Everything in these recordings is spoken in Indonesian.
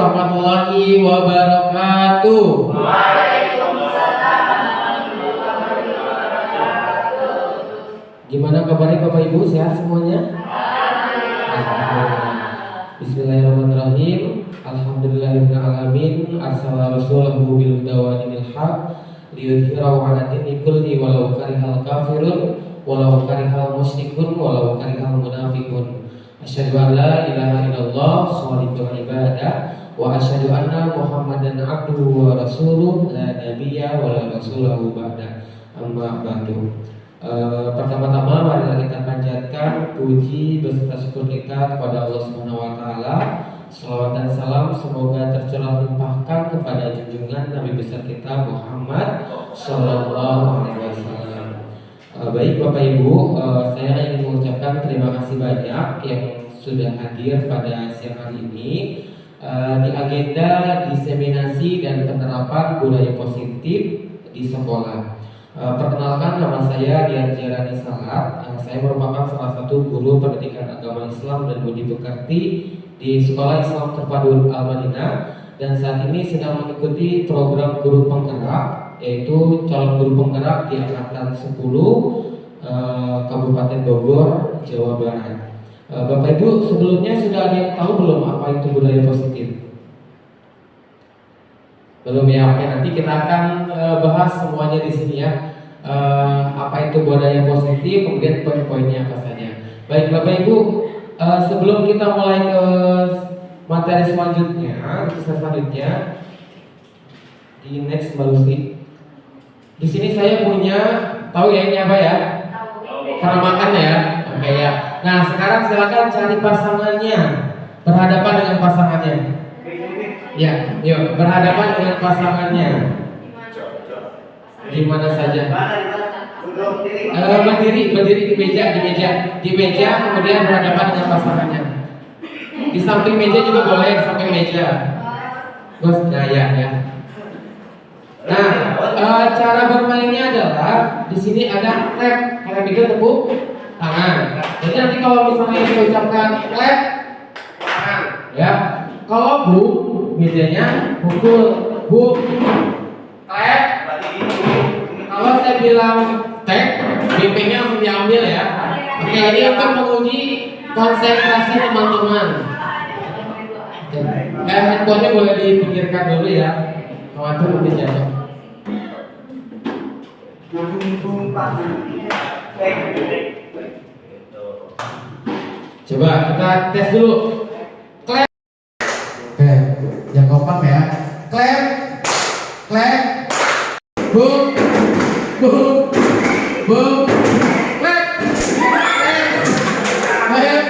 warahmatullahi wabarakatuh. Gimana kabarnya Bapak Ibu, sehat semuanya? Bismillahirrahmanirrahim. Alhamdulillahirrahmanirrahim. Arsala rasulahu bil huda wa dinil haq liyudhhirahu 'ala dini kulli walau karihal kafirun walau karihal musyrikun walau karihal munafiqun. Asyhadu an la ilaha illallah sholiqul ibadah wa asyhadu anna Muhammadan abduhu wa rasuluh la nabiyya wa la rasulahu ba'da. Amma ba'du. Pertama-tama marilah kita panjatkan puji beserta syukur kita kepada Allah Subhanahu wa taala. Shalawat dan salam semoga tercurah limpahkan kepada junjungan Nabi besar kita Muhammad sallallahu alaihi wasallam. Baik Bapak Ibu, saya ingin mengucapkan terima kasih banyak yang sudah hadir pada siang hari ini di agenda diseminasi dan penerapan budaya positif di sekolah. Perkenalkan, nama saya Dian Jarani Salat. Saya merupakan salah satu guru pendidikan agama Islam dan budi pekerti di Sekolah Islam Terpadu Al-Madinah, dan saat ini sedang mengikuti program guru penggerak, yaitu calon guru penggerak di angkatan 10 Kabupaten Bogor, Jawa Barat. Bapak Ibu, sebelumnya sudah ada yang tahu belum apa itu budaya positif? Belum ya? Oke, nanti kita akan bahas semuanya di sini ya. Apa itu budaya positif, kemudian poin-poinnya apa saja. Baik Bapak Ibu, sebelum kita mulai ke materi selanjutnya, kisah selanjutnya di next Mbak Lucy. Di sini saya punya, tahu ya ini apa ya? Karena makan ya, oke ya. Nah sekarang silakan cari pasangannya, berhadapan dengan pasangannya. Ya, yuk berhadapan dengan pasangannya. Di mana saja? Berdiri di meja, kemudian berhadapan dengan pasangannya. Di samping meja juga boleh, di samping meja. Bos, nah ya. Nah, cara bermainnya adalah di sini ada clap, kalian pikir tepuk tangan. Jadi nanti kalau misalnya diucapkan clap, tangan, ya. Kalau boom, mejanya pukul, boom, clap. Kalau saya bilang tag, BP-nya langsung diambil ya. Oke, ini akan menguji konsentrasi teman-teman. Handphonenya boleh dipikirkan dulu ya. Khawatir mungkin jatuh. Coba kita tes dulu. Clap. Oke, yang kompak ya. Clap, clap, boom, boom, boom, clap, clap,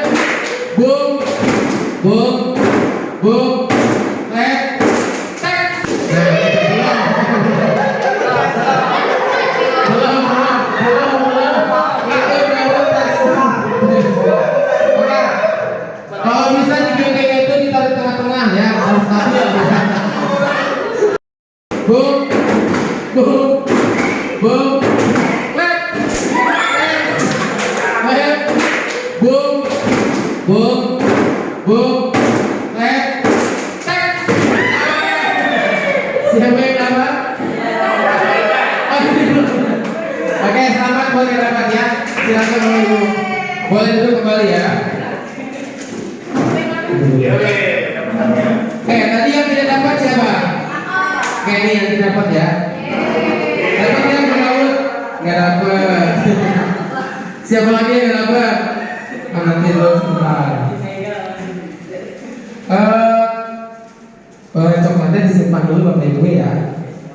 boom, boom, boom, clap, tag. Kalau bisa juga kayak itu ditarik tengah-tengah ya, harus stabil. Boom, boom, boom, clap, clap, boom, boom, boom, clap, tag. Siapa yang dapat? Oke, selamat buat yang dapat ya. Silakan dulu. Boleh dulu kembali ya. Tadi yang tidak dapat siapa? Ini yang tidak dapat ya. Dapat yang berlaut? Nggak dapat. Siapa lagi yang nggak dapat? Nanti dulu sebentar. Coklatnya disimpan dulu Bapak Ibu ya.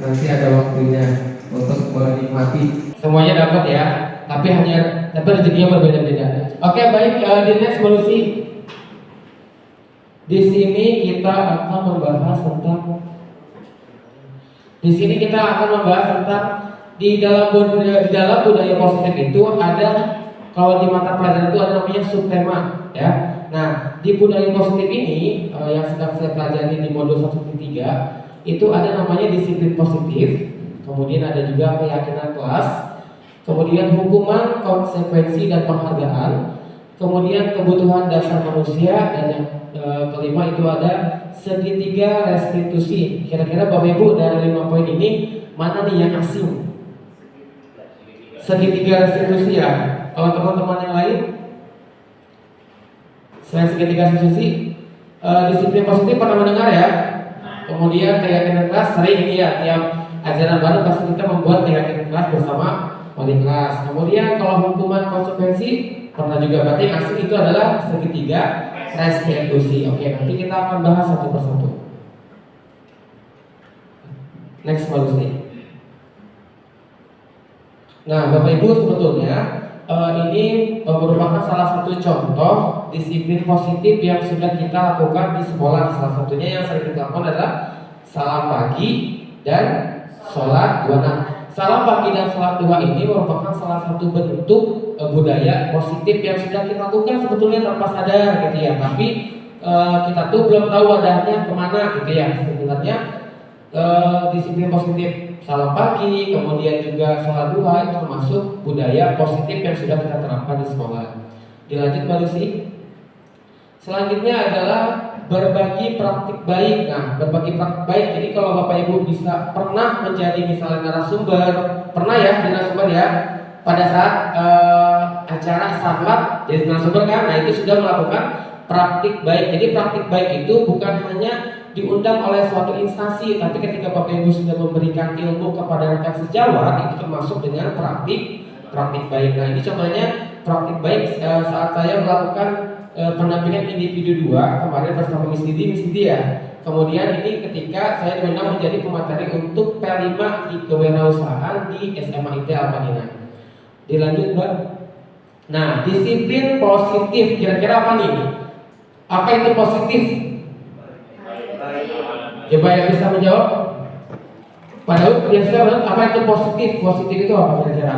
Nanti ada waktunya untuk menikmati. Semuanya dapat ya, tapi rezekinya berbeda-beda. Oke, baik, di next solusi. Di sini kita akan membahas tentang di dalam budaya positif itu ada, kalau di mata pelajaran itu ada namanya subtema ya. Nah, di budaya positif ini yang sedang saya pelajari di modul 1.3 itu ada namanya disiplin positif, kemudian ada juga keyakinan kelas, kemudian hukuman, konsekuensi dan penghargaan, kemudian kebutuhan dasar manusia, dan yang kelima itu ada segitiga restitusi. Kira-kira Bapak Ibu dari 5 poin ini mana nih yang asing? Segitiga restitusi ya. Kalau teman-teman yang lain selain segitiga restitusi, disiplin positif pernah mendengar ya. Kemudian keyakinan kelas sering ini ya, tiap ajaran baru pasti kita membuat keyakinan kelas bersama wali kelas. Kemudian kalau hukuman konsekuensi pernah juga, berarti yang asing itu adalah segitiga restitusi. Oke, nanti kita akan bahas satu persatu. Next solusi. Nah, Bapak Ibu sebetulnya ini merupakan salah satu contoh disiplin positif yang sudah kita lakukan di sekolah. Salah satunya yang sering kita lakukan adalah salam pagi dan sholat dua. Nah, salam pagi dan sholat dua ini merupakan salah satu bentuk budaya positif yang sudah kita lakukan sebetulnya tanpa sadar gitu ya. Tapi kita tuh belum tahu wadahnya kemana gitu ya. Sebenarnya disiplin positif salam pagi, kemudian juga sholat duha itu termasuk budaya positif yang sudah kita terapkan di sekolah. Dilanjut Mbak Lucy. Selanjutnya adalah berbagi praktik baik. Nah, berbagi praktik baik. Jadi kalau Bapak Ibu bisa pernah menjadi misalnya narasumber, pernah ya jadi narasumber ya pada saat acara sanlat jadi narasumber kan. Nah, itu sudah melakukan praktik baik. Jadi praktik baik itu bukan hanya diundang oleh suatu instansi, tapi ketika Bapak Ibu sudah memberikan ilmu kepada rekan sejawat, itu termasuk dengan praktik baik. Nah, ini contohnya praktik baik saat saya melakukan pendampingan individu 2 kemarin bersama Miss Didi ya. Kemudian ini ketika saya diundang menjadi pemateri untuk P5 di kewirausahaan di SMA IT Al-Madinah. Dilanjut Mbak. Nah, disiplin positif kira-kira apa nih? Apa itu positif? Coba yang bisa menjawab. Pak Daud, biasa apa itu positif? Positif itu apa kira-kira?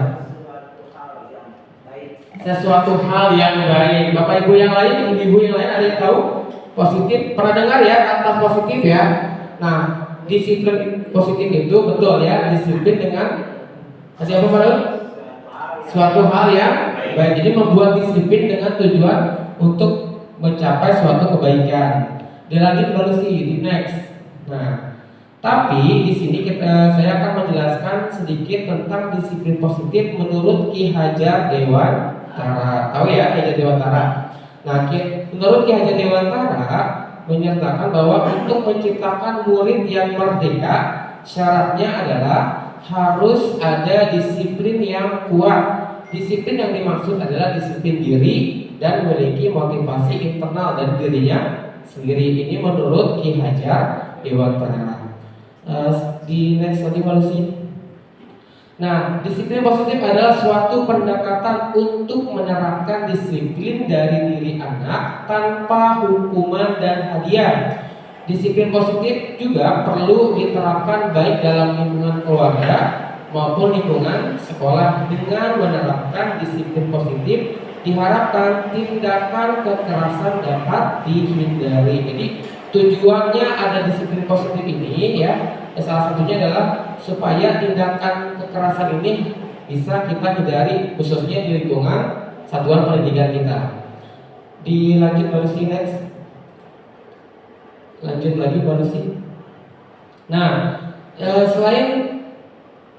Sesuatu hal yang baik. Bapak Ibu yang lain, Ibu yang lain ada yang tahu positif? Pernah dengar ya kata positif ya? Nah, disiplin positif itu betul ya, disiplin dengan apa Pak Daud? Suatu hal yang baik. Jadi membuat disiplin dengan tujuan untuk mencapai suatu kebaikan. Dilanjut Lucy di next. Nah, tapi di sini saya akan menjelaskan sedikit tentang disiplin positif menurut Ki Hajar Dewantara. Tahu ya Ki Hajar Dewantara? Nah, menurut Ki Hajar Dewantara menyatakan bahwa untuk menciptakan murid yang merdeka, syaratnya adalah harus ada disiplin yang kuat. Disiplin yang dimaksud adalah disiplin diri dan memiliki motivasi internal dari dirinya sendiri. Ini menurut Ki Hajar Dewantara. Di next lagi Lucy. Nah, disiplin positif adalah suatu pendekatan untuk menerapkan disiplin dari diri anak tanpa hukuman dan hadiah. Disiplin positif juga perlu diterapkan baik dalam lingkungan keluarga maupun lingkungan sekolah. Dengan menerapkan disiplin positif diharapkan tindakan kekerasan dapat dihindari. Jadi tujuannya ada disiplin positif ini ya, salah satunya adalah supaya tindakan kekerasan ini bisa kita hindari khususnya di lingkungan satuan pendidikan kita. Dilanjut Lucy next. Lanjut lagi Lucy. Nah, selain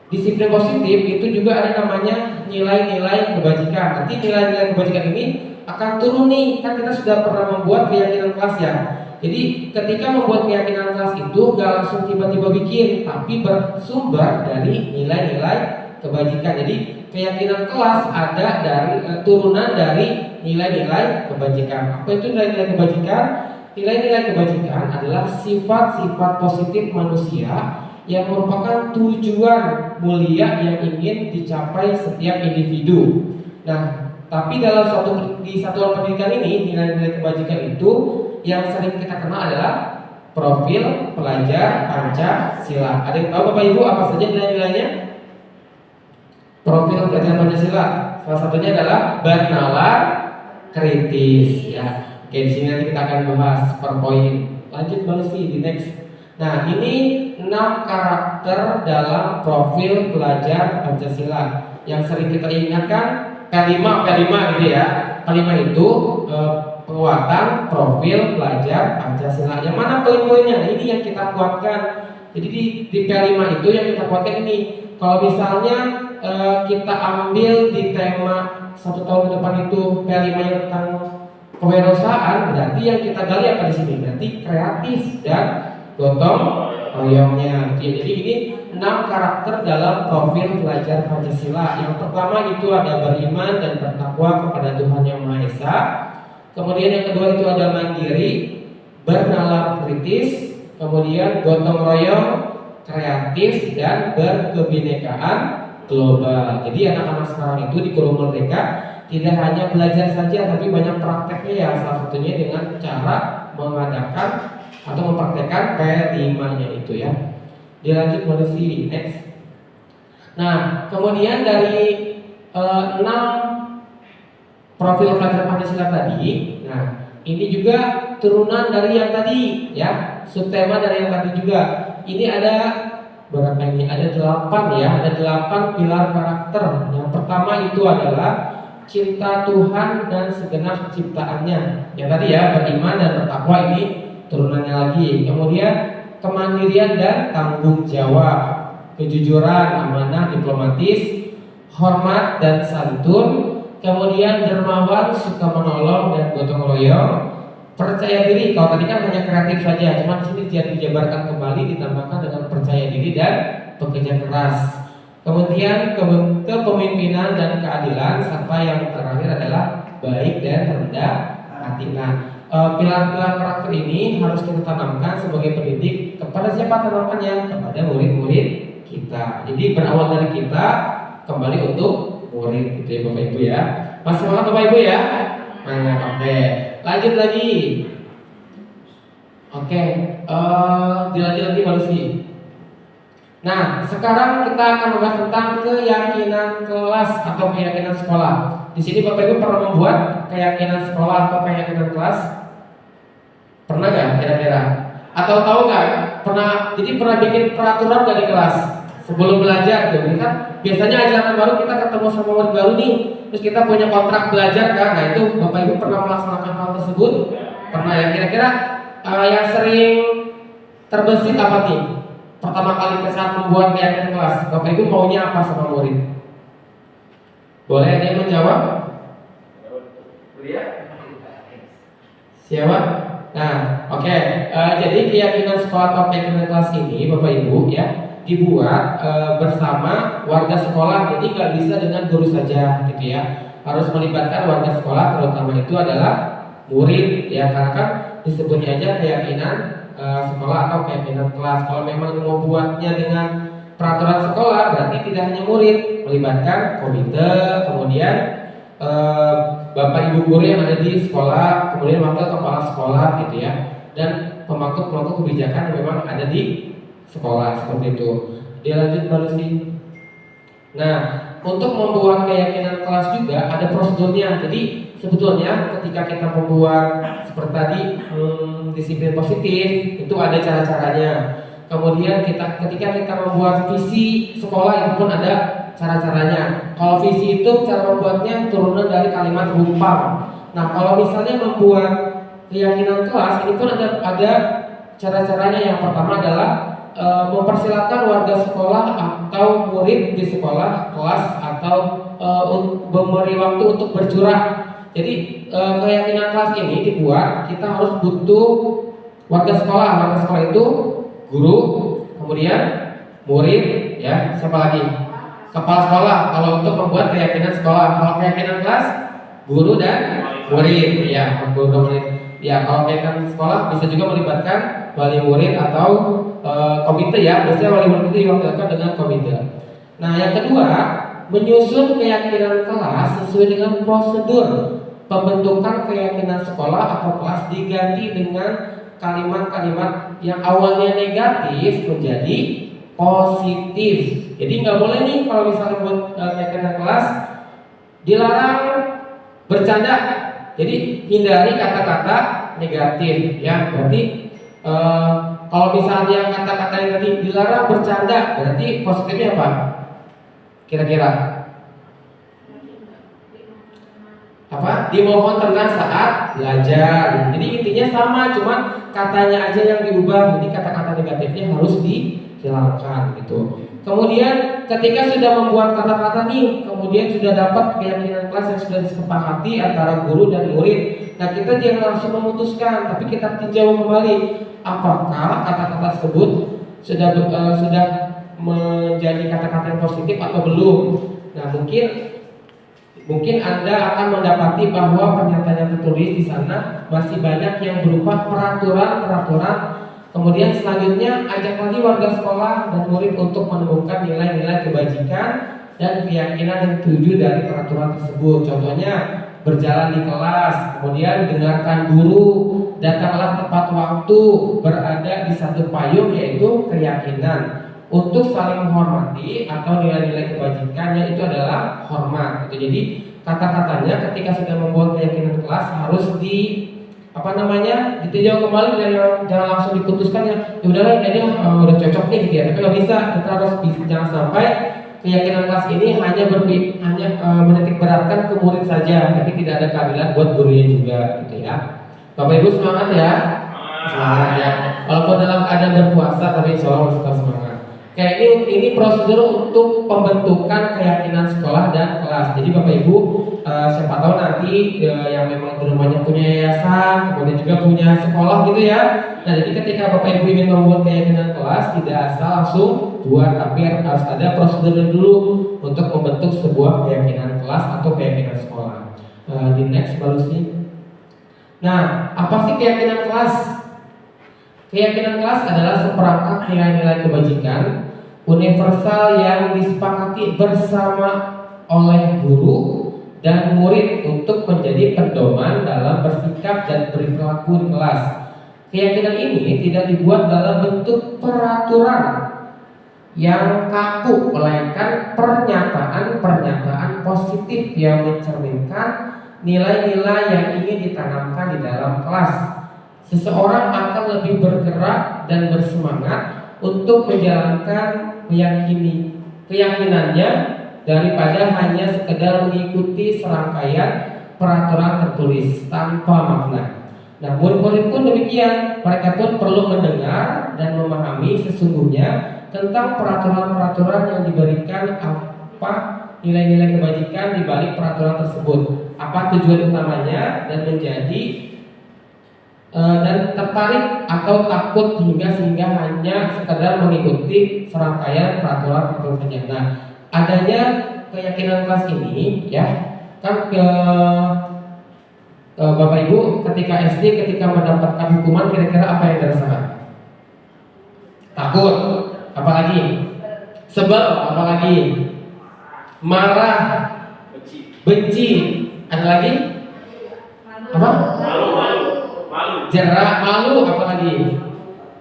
disiplin positif itu juga ada namanya nilai-nilai kebajikan. Nanti nilai-nilai kebajikan ini akan turun nih, kan kita sudah pernah membuat keyakinan kelas ya. Jadi ketika membuat keyakinan kelas itu gak langsung tiba-tiba bikin, tapi bersumber dari nilai-nilai kebajikan. Jadi keyakinan kelas ada dari turunan dari nilai-nilai kebajikan. Apa itu nilai-nilai kebajikan? Nilai-nilai kebajikan adalah sifat-sifat positif manusia yang merupakan tujuan mulia yang ingin dicapai setiap individu. Nah, tapi dalam di satuan pendidikan ini nilai-nilai kebajikan itu yang sering kita kenal adalah profil pelajar Pancasila. Ada yang tahu Bapak Ibu apa saja nilai-nilainya? Profil pelajar Pancasila salah satunya adalah bernalar kritis ya. Oke, di sini nanti kita akan bahas per poin. Lanjut Lucy di next. Nah, ini 6 karakter dalam profil pelajar Pancasila yang sering kita ingatkan P5 gitu ya. P5 itu penguatan profil pelajar Pancasila. Yang mana poin-poinnya? Nah, ini yang kita kuatkan. Jadi di P5 itu yang kita kuatkan ini. Kalau misalnya kita ambil di tema 1 tahun ke depan itu P5 yang tentang kewirausahaan, berarti yang kita gali apa di sini? Berarti kreatif dan gotong royongnya. Jadi ini 6 karakter dalam profil pelajar Pancasila. Yang pertama itu ada beriman dan bertakwa kepada Tuhan Yang Maha Esa. Kemudian yang kedua itu ada mandiri, bernalar kritis, kemudian gotong royong, kreatif, dan berkebinekaan global. Jadi anak-anak sekarang itu di Guru Merdeka tidak hanya belajar saja, tapi banyak prakteknya ya. Salah satunya dengan cara mengadakan atau mempraktekkan P5-nya itu ya. Dilanjut Malusi, next. Nah, kemudian dari 6 profil pelajar Pancasila tadi, nah ini juga turunan dari yang tadi ya, subtema dari yang tadi juga. Ini ada berapa ini? Ada 8 ya, ada 8 pilar karakter. Yang pertama itu adalah cinta Tuhan dan segenap ciptaannya. Yang tadi ya, beriman dan bertakwa, ini turunannya lagi. Kemudian kemandirian dan tanggung jawab, kejujuran, amanah, diplomatis, hormat dan santun, kemudian dermawan, suka menolong dan gotong royong, percaya diri. Kalau tadi kan hanya kreatif saja, cuma di sini dijabarkan kembali, ditambahkan dengan percaya diri dan bekerja keras. Kemudian kepemimpinan dan keadilan, serta yang terakhir adalah baik dan rendah hati. Nah, pilar-pilar karakter ini harus kita tanamkan sebagai pendidik. Kepada siapa tanamannya? Kepada murid-murid kita. Jadi berawal dari kita, kembali untuk murid gitu ya Bapak Ibu ya. Masih semangat Bapak Ibu ya? Oke. Lanjut lagi. Oke, dilanjut lagi Malusi. Nah, sekarang kita akan membahas tentang keyakinan kelas atau keyakinan sekolah. Di sini Bapak Ibu pernah membuat keyakinan sekolah atau keyakinan kelas? Pernah nggak kira-kira? Atau tahu nggak? Jadi pernah bikin peraturan dari kelas sebelum belajar gitu kan? Biasanya ajaran baru kita ketemu sama murid baru nih, terus kita punya kontrak belajar kan? Nah itu Bapak Ibu pernah melaksanakan hal tersebut? Pernah ya? Kira-kira yang sering terbesit apa nih? Pertama kali saat membuat keyakinan kelas, Bapak Ibu maunya apa sama murid? Boleh ada yang menjawab? Siapa? Nah, oke. Jadi keyakinan sekolah atau keyakinan kelas ini, Bapak Ibu ya, dibuat bersama warga sekolah. Jadi nggak bisa dengan guru saja, gitu ya. Harus melibatkan warga sekolah, terutama itu adalah murid, ya. Karena kan disebutnya aja keyakinan sekolah atau keyakinan kelas. Kalau memang mau buatnya dengan peraturan sekolah, berarti tidak hanya murid, melibatkan komite, kemudian bapak ibu guru yang ada di sekolah, kemudian wakil kepala sekolah gitu ya, dan pemangku kebijakan yang memang ada di sekolah seperti itu. Dia lanjut Malusi. Nah, untuk membuat keyakinan kelas juga ada prosedurnya. Jadi sebetulnya ketika kita membuat seperti tadi disiplin positif itu ada cara-caranya. Kemudian ketika kita membuat visi sekolah itu pun ada cara-caranya. Kalau visi itu cara membuatnya turunan dari kalimat rumpang. Nah, kalau misalnya membuat keyakinan kelas ini pun ada cara-caranya. Yang pertama adalah mempersilakan warga sekolah atau murid di sekolah, kelas atau memberi waktu untuk bercurah. Jadi keyakinan kelas ini dibuat, kita harus butuh warga sekolah. Warga sekolah itu guru, kemudian murid, ya, siapa lagi? Kepala sekolah. Kalau untuk membuat keyakinan sekolah, kalau keyakinan kelas, guru dan murid, ya, guru dan murid. Ya, kalau keyakinan sekolah bisa juga melibatkan wali murid atau komite ya. Biasanya wali murid itu diwakilkan dengan komite. Nah, yang kedua, menyusun keyakinan kelas sesuai dengan prosedur pembentukan keyakinan sekolah atau kelas, diganti dengan kalimat-kalimat yang awalnya negatif menjadi positif. Jadi nggak boleh nih kalau misalnya buat keyakinan kelas dilarang bercanda. Jadi hindari kata-kata negatif ya. Berarti kalau misalnya kata-kata yang tadi dilarang bercanda, berarti positifnya apa? Kira-kira? apa? Dimohon tenang saat belajar. Jadi intinya sama, cuman katanya aja yang diubah. Jadi kata-kata negatifnya harus dihilangkan gitu. Kemudian ketika sudah membuat kata-kata nih, kemudian sudah dapat keyakinan kelas yang sudah disepakati antara guru dan murid. Nah, kita jangan langsung memutuskan, tapi kita tinjau kembali apakah kata-kata tersebut sudah menjadi kata-kata yang positif atau belum. Nah, mungkin Anda akan mendapati bahwa pernyataan yang tertulis di sana masih banyak yang berupa peraturan. Kemudian selanjutnya ajak lagi warga sekolah dan murid untuk menemukan nilai-nilai kebajikan dan keyakinan yang tuju dari peraturan tersebut. Contohnya berjalan di kelas, kemudian dengarkan guru, datanglah tepat waktu, berada di satu payung, yaitu keyakinan. Untuk saling menghormati atau nilai-nilai kebajikannya itu adalah hormat. Jadi kata-katanya ketika sudah membuat keyakinan kelas harus ditinjau kembali dan jangan langsung diputuskan ya udahlah ini udah cocok nih gitu ya. Tapi nggak bisa, kita harus jangan sampai keyakinan kelas ini hanya menitik beratkan ke murid saja, tapi tidak ada keadilan buat gurunya juga gitu ya. Bapak Ibu semangat ya, semangat ya. Walaupun dalam keadaan berpuasa, tapi insya Allah harus tetap semangat. Kayak ini prosedur untuk pembentukan keyakinan sekolah dan kelas. Jadi Bapak Ibu, siapa tahu nanti yang memang di rumahnya punya yayasan, kemudian juga punya sekolah gitu ya. Nah, jadi ketika Bapak Ibu ingin membuat keyakinan kelas, tidak asal langsung buat, tapi harus ada prosedur dulu untuk membentuk sebuah keyakinan kelas atau keyakinan sekolah. Di next baru sih. Nah, apa sih keyakinan kelas? Keyakinan kelas adalah seperangkat nilai-nilai kebajikan universal yang disepakati bersama oleh guru dan murid untuk menjadi pedoman dalam bersikap dan berperilaku di kelas. Keyakinan ini tidak dibuat dalam bentuk peraturan yang kaku, melainkan pernyataan-pernyataan positif yang mencerminkan nilai-nilai yang ingin ditanamkan di dalam kelas. Seseorang akan lebih bergerak dan bersemangat untuk menjalankan keyakinannya daripada hanya sekedar mengikuti serangkaian peraturan tertulis tanpa makna. Nah, murid-murid pun demikian, mereka pun perlu mendengar dan memahami sesungguhnya tentang peraturan-peraturan yang diberikan, apa nilai-nilai kebajikan di balik peraturan tersebut, apa tujuan utamanya, dan dan tertarik atau takut sehingga hanya sekedar mengikuti serangkaian peraturan saja. Nah, adanya keyakinan kelas ini ya kan Bapak Ibu ketika SD ketika mendapatkan hukuman kira-kira apa yang dirasakan? Takut, apalagi? Sebel, apalagi? Marah, benci, ada lagi? Apa? Jerak, malu, apalagi?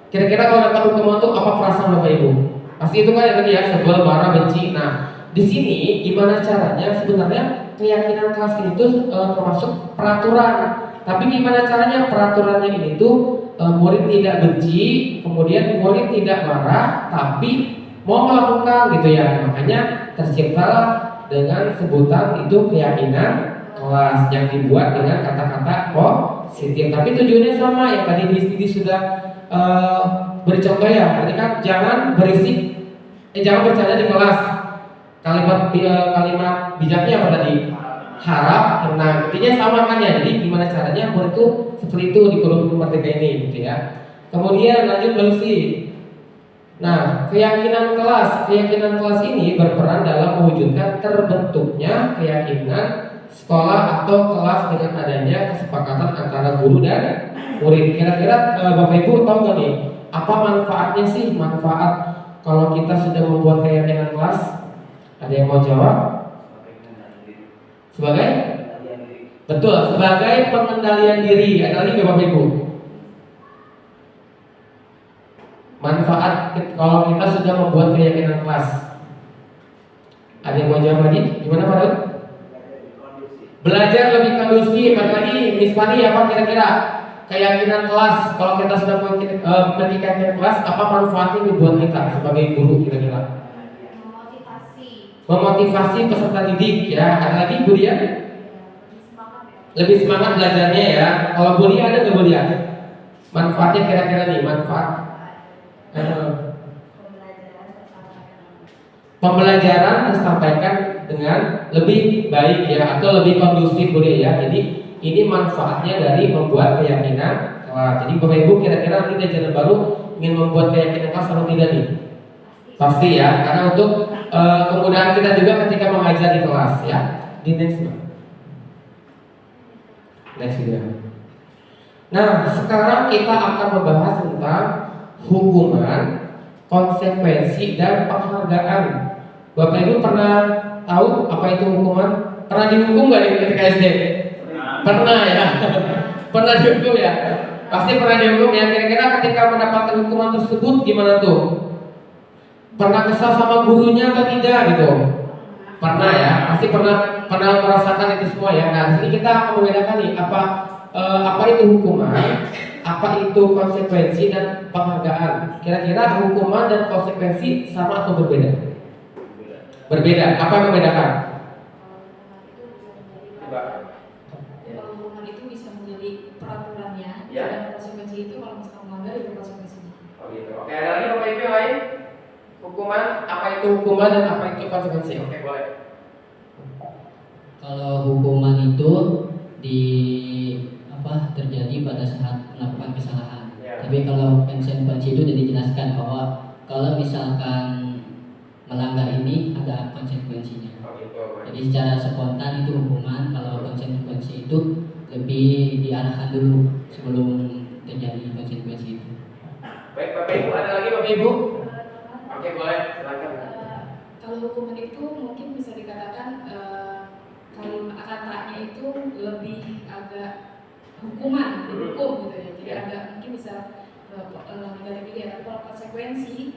Kira-kira kalau dapat hukuman itu apa perasaan Bapak Ibu? Pasti itu kan tadi ya, sebel, marah, benci. Nah, di sini gimana caranya sebenarnya keyakinan kelas itu termasuk peraturan. Tapi gimana caranya peraturannya ini tuh murid tidak benci, kemudian murid tidak marah, tapi mau melakukan gitu ya. Makanya terciptalah dengan sebutan itu keyakinan kelas yang dibuat dengan kata-kata positif. Tapi tujuannya sama yang tadi di sudah beri contoh ya. Tadi kan jangan berisik, jangan bercanda di kelas. Kalimat bijaknya apa tadi? Harap, tenang. Intinya sama kan ya. Jadi gimana caranya murid itu seperti itu di kurikulum merdeka ini gitu ya. Kemudian lanjut solusi. Nah, keyakinan kelas ini berperan dalam mewujudkan terbentuknya keyakinan sekolah atau kelas dengan adanya kesepakatan antara guru dan murid. Kira-kira Bapak Ibu tahu nggak nih apa manfaatnya sih? Manfaat kalau kita sudah membuat keyakinan kelas? Ada yang mau jawab? Sebagai? Betul, sebagai pengendalian diri. Ada lagi nggak Bapak Ibu? Manfaat kalau kita sudah membuat keyakinan kelas. Ada yang mau jawab lagi? Gimana Pak Rud? Belajar lebih kondusif. Ada lagi Miss Fani apa kira-kira? Keyakinan kelas. Kalau kita sudah memiliki keyakinan kelas, apa manfaatnya buat kita sebagai guru kira-kira? Memotivasi peserta didik ya. Ada lagi Bu Dia? lebih semangat belajarnya ya. Kalau kuliah ada nggak kuliah? Manfaatnya kira-kira nih, manfaat pembelajaran tersampaikan dengan lebih baik ya, atau lebih kondusif kuliah ya. Jadi ini manfaatnya dari membuat keyakinan kelas. Jadi Bapak Ibu kira-kira nanti di ajaran baru ingin membuat keyakinan kelas atau tidak nih? Pasti ya, karena untuk kemudahan kita juga ketika mengajar di kelas ya. Di next video. Nah, sekarang kita akan membahas tentang hukuman, konsekuensi, dan penghargaan. Bapak Ibu pernah tahu apa itu hukuman? Pernah dihukum nggak nih ketika SD? Pernah ya. Pernah dihukum ya. Pasti pernah dihukum ya. Kira-kira ketika mendapatkan hukuman tersebut gimana tuh? Pernah kesal sama gurunya atau tidak gitu? Pernah ya. Pasti pernah merasakan itu semua ya. Nah, di sini kita akan membedakan nih apa itu hukuman, apa itu konsekuensi dan penghargaan. Kira-kira hukuman dan konsekuensi sama atau berbeda? Berbeda. Apa yang membedakan? Kalau hukuman itu bisa menjadi peraturannya, ya. Dan konsekuensi itu kalau misalkan melanggar itu konsekuensinya. Oh gitu. Oke, ada lagi Bapak Ibu yang lain? Hukuman, apa itu hukuman dan apa itu konsekuensi? Oke, boleh. Kalau hukuman itu terjadi pada saat melakukan kesalahan. Ya. Tapi kalau konsekuensi itu sudah dijelaskan bahwa kalau misalkan melanggar ini ada konsekuensinya. Oh gitu. Jadi secara spontan itu hukuman, kalau konsekuensi itu lebih diarahkan dulu sebelum terjadi konsekuensi itu. Baik Bapak Ibu, ada lagi Bapak Ibu? Oke, boleh, silakan. Kalau hukuman itu mungkin bisa dikatakan kalimat katanya itu lebih agak hukuman, dihukum gitu ya. Jadi agak mungkin bisa negatif ya. Tapi kalau konsekuensi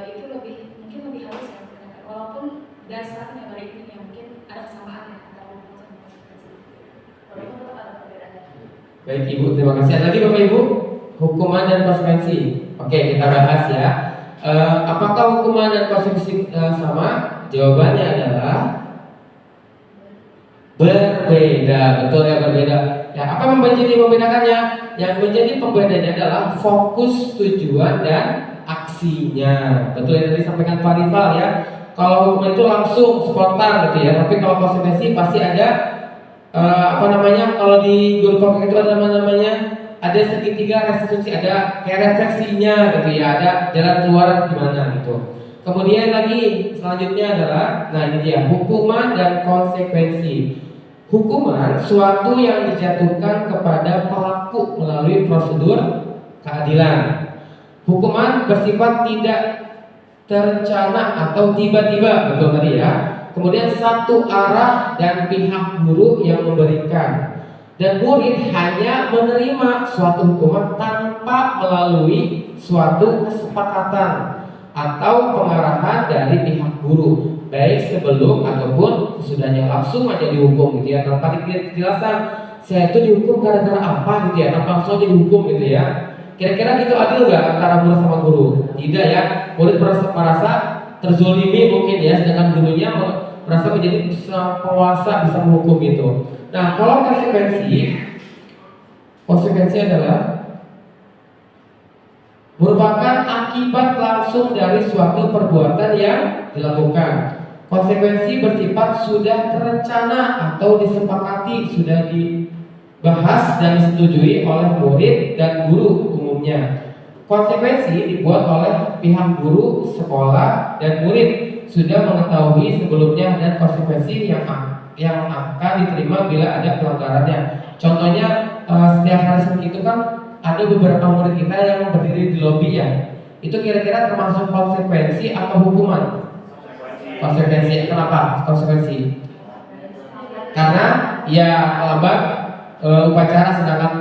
itu mungkin lebih halus ya. Walaupun dasarnya dari ini yang mungkin ada kesamaan antara hukum dan konsekuensi. Kalau itu tetap ada perbedaannya. Baik Ibu, terima kasih. Ada lagi Bapak Ibu? Hukuman dan konsekuensi. Oke, kita bahas ya. Apakah hukuman dan konsekuensi sama? Jawabannya adalah berbeda. Betul ya, berbeda. Ya, apa yang menjadi membedakannya? Yang menjadi pembedanya adalah fokus, tujuan, dan aksinya. Betul yang tadi disampaikan Pak Rifal ya. Kalau hukuman itu langsung spontan gitu ya. Tapi kalau konsekuensi pasti ada kalau di guru pokok itu ada ada segitiga restitusi, ada kayak refleksinya gitu ya, ada jalan keluar gimana gitu. Kemudian lagi selanjutnya adalah, nah ini dia, hukuman dan konsekuensi. Hukuman suatu yang dijatuhkan kepada pelaku melalui prosedur keadilan. Hukuman bersifat tidak terencana atau tiba-tiba, betul tadi ya. Kemudian satu arah dan pihak guru yang memberikan, dan murid hanya menerima suatu hukuman tanpa melalui suatu kesepakatan atau pengarahan dari pihak guru, baik sebelum ataupun sesudahnya, langsung aja dihukum gitu ya, tanpa kejelasan saya itu dihukum gara-gara apa gitu ya, tanpa langsung aja dihukum gitu ya. Kira-kira gitu adil nggak antara murid sama guru? Tidak ya, murid merasa terzolimi mungkin ya, sedangkan gurunya merasa menjadi penguasa, bisa menghukum gitu. Nah, kalau konsekuensi adalah merupakan akibat langsung dari suatu perbuatan yang dilakukan. Konsekuensi bersifat sudah terencana atau disepakati, sudah dibahas dan disetujui oleh murid dan guru umumnya. Konsekuensi dibuat oleh pihak guru, sekolah, dan murid, sudah mengetahui sebelumnya, dan konsekuensi yang akan diterima bila ada pelanggarannya. Contohnya setiap hari Senin itu kan ada beberapa murid kita yang berdiri di lobi ya. Itu kira-kira termasuk konsekuensi atau hukuman? Konsekuensi. Kenapa konsekuensi? Karena ya terlambat upacara, sedangkan